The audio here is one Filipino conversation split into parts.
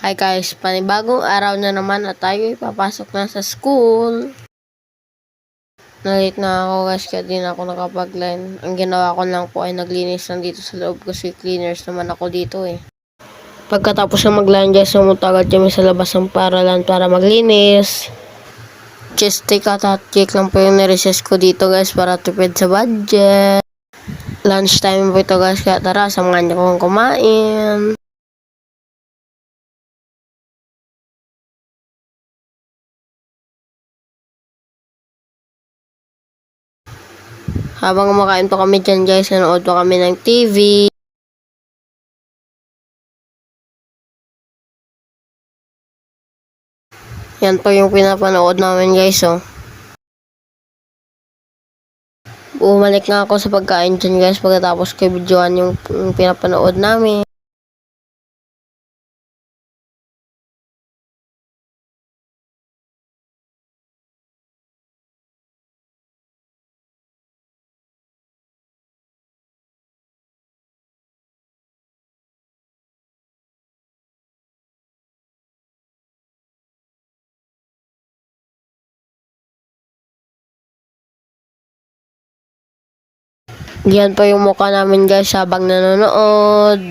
Hi guys, panibagong araw na naman at tayo ipapasok na sa school. Nalit na ako guys, kaya din ako nakapag-line. Ang ginawa ko lang po ay naglinis lang dito sa loob kasi cleaners naman ako dito eh. Pagkatapos na mag-line guys, sumunta agad kami sa labas ng paralan para maglinis. Check lang po yung nireses ko dito guys para tipid sa budget. Lunch time po ito guys, kaya tara, samahan niyo kong kumain. Habang kumakain po kami dyan guys, nanood po kami ng TV. Yan po yung pinapanood namin guys oh. Bumalik nga ako sa pagkain dyan guys pagkatapos ko videoan yung pinapanood namin. Yan po yung mukha namin guys habang nanonood.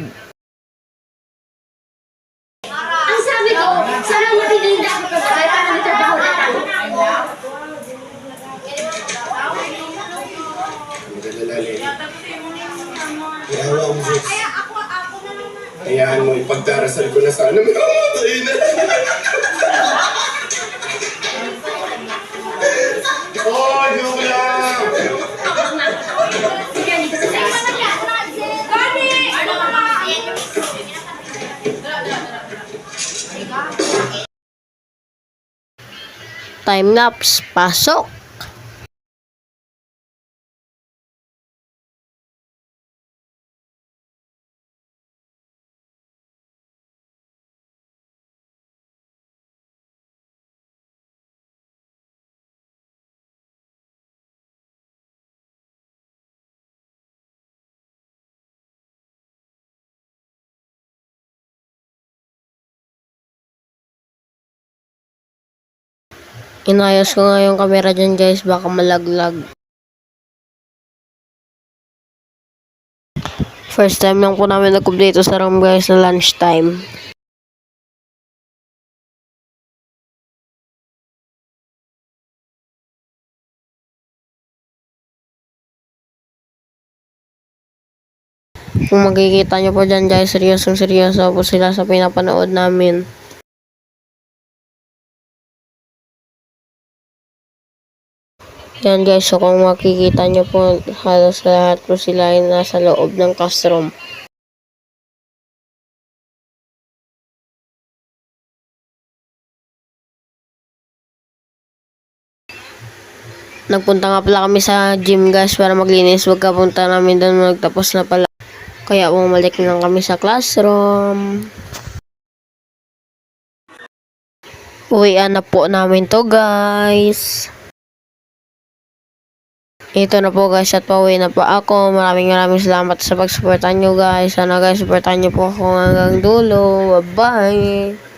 Ang sabi ko, sana matitinda ako pa para nagtrabaho na tayo. Hayaan mo, ipagdarasal ko na sana. Ay na! Oh, joke lang! Time lapse, pasok! Inayos ko nga yung camera dyan guys, baka malaglag. First time lang po namin nagkumpleto sa room guys na lunch time. Kung makikita nyo po dyan guys, seryoso po sila sa pinapanood namin. Yan guys, so kung makikita nyo po, halos lahat po sila ay nasa loob ng classroom. Nagpunta nga pala kami sa gym guys para maglinis. Wag kapunta namin doon, nagtapos na pala. Kaya bumalik lang kami sa classroom. Uwian na po namin to guys. Ito na po guys at pauwi na po ako. Maraming salamat sa pagsuportan nyo guys. Sana guys, supportan nyo po ako hanggang dulo. Bye bye!